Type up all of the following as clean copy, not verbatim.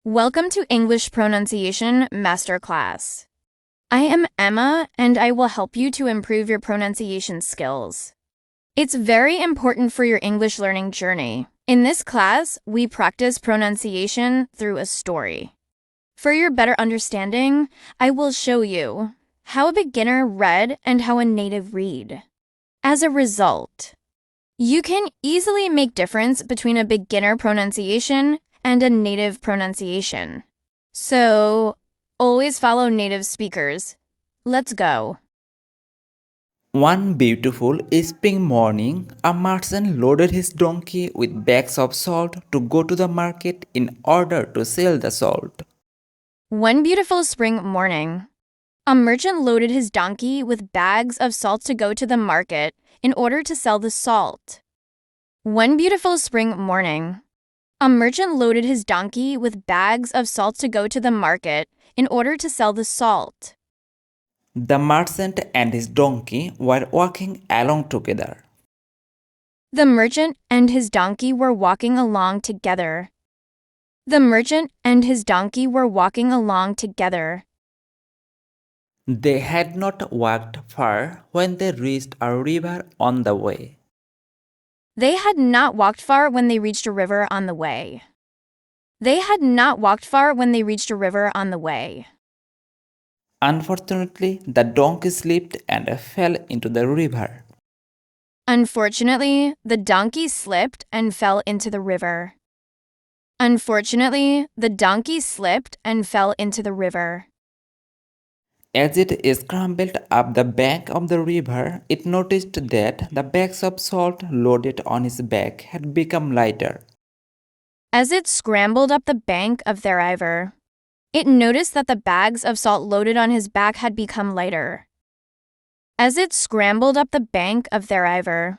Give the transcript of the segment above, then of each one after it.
Welcome to English Pronunciation Masterclass. I am Emma, and I will help you to improve your pronunciation skills. It's very important for your English learning journey. In this class, we practice pronunciation through a story. For your better understanding, I will show you how a beginner read and how a native read. As a result, you can easily make difference between a beginner pronunciation and a native pronunciation. So, always follow native speakers. Let's go. One beautiful spring morning, a merchant loaded his donkey with bags of salt to go to the market in order to sell the salt. One beautiful spring morning, a merchant loaded his donkey with bags of salt to go to the market in order to sell the salt. One beautiful spring morning, a merchant loaded his donkey with bags of salt to go to the market in order to sell the salt. The merchant and his donkey were walking along together. The merchant and his donkey were walking along together. The merchant and his donkey were walking along together. They had not walked far when they reached a river on the way. They had not walked far when they reached a river on the way. They had not walked far when they reached a river on the way. Unfortunately, the donkey slipped and fell into the river. Unfortunately, the donkey slipped and fell into the river. Unfortunately, the donkey slipped and fell into the river. As it scrambled up the bank of the river, it noticed that the bags of salt loaded on its back had become lighter. As it scrambled up the bank of the river, it noticed that the bags of salt loaded on his back had become lighter. As it scrambled up the bank of the river,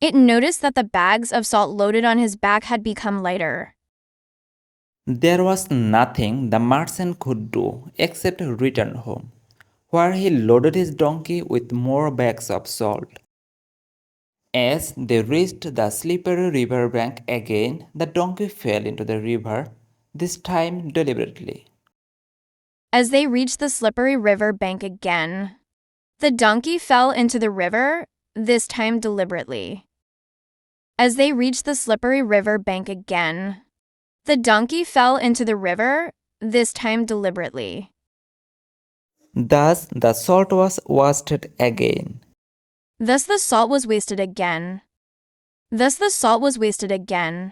it noticed that the bags of salt loaded on his back had become lighter. There was nothing the merchant could do except return home, where he loaded his donkey with more bags of salt. As they reached the slippery river bank again, the donkey fell into the river, this time deliberately. As they reached the slippery river bank again, the donkey fell into the river, this time deliberately. As they reached the slippery river bank again, the donkey fell into the river, this time deliberately. Thus the salt was wasted again. Thus the salt was wasted again. Thus the salt was wasted again.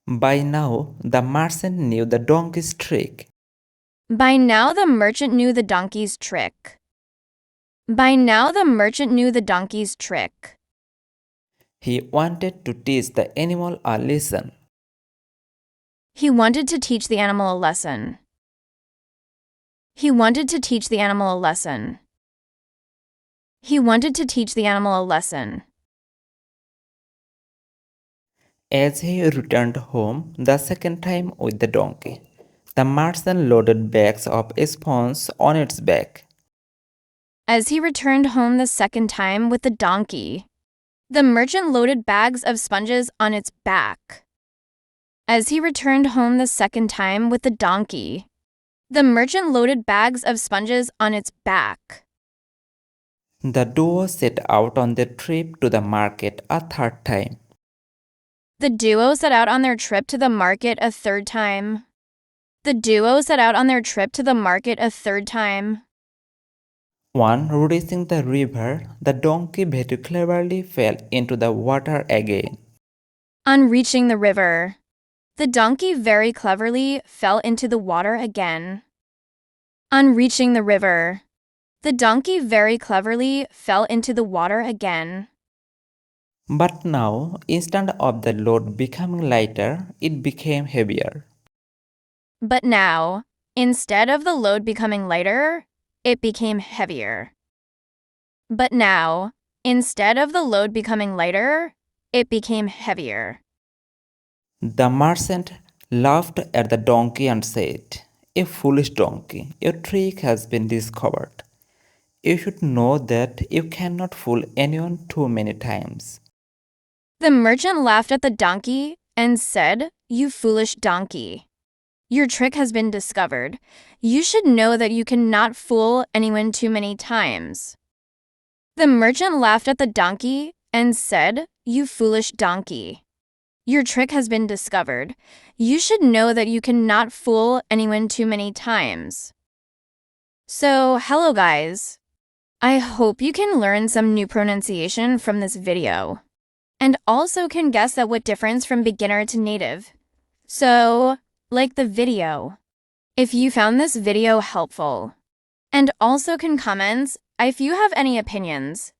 By now, the merchant knew the donkey's trick. By now the merchant knew the donkey's trick. By now the merchant knew the donkey's trick. He wanted to teach the animal a lesson. He wanted to teach the animal a lesson. He wanted to teach the animal a lesson. He wanted to teach the animal a lesson. As he returned home the second time with the donkey, the merchant loaded bags of sponges on its back. As he returned home the second time with the donkey, the merchant loaded bags of sponges on its back. As he returned home the second time with the donkey, the merchant loaded bags of sponges on its back. The duo set out on their trip to the market a third time. The duo set out on their trip to the market a third time. The duo set out on their trip to the market a third time. On reaching the river, the donkey very cleverly fell into the water again. On reaching the river, the donkey very cleverly fell into the water again. On reaching the river, the donkey very cleverly fell into the water again. But now, instead of the load becoming lighter, it became heavier. But now, instead of the load becoming lighter, it became heavier. But now, instead of the load becoming lighter, it became heavier. The merchant laughed at the donkey and said, "A foolish donkey, your trick has been discovered. You should know that you cannot fool anyone too many times." The merchant laughed at the donkey and said, "You foolish donkey. Your trick has been discovered. You should know that you cannot fool anyone too many times. The merchant laughed at the donkey and said, "You foolish donkey. Your trick has been discovered. You should know that you cannot fool anyone too many times." So, hello guys. I hope you can learn some new pronunciation from this video, and also can guess at what difference from beginner to native. So, like the video if you found this video helpful. And also can comment if you have any opinions.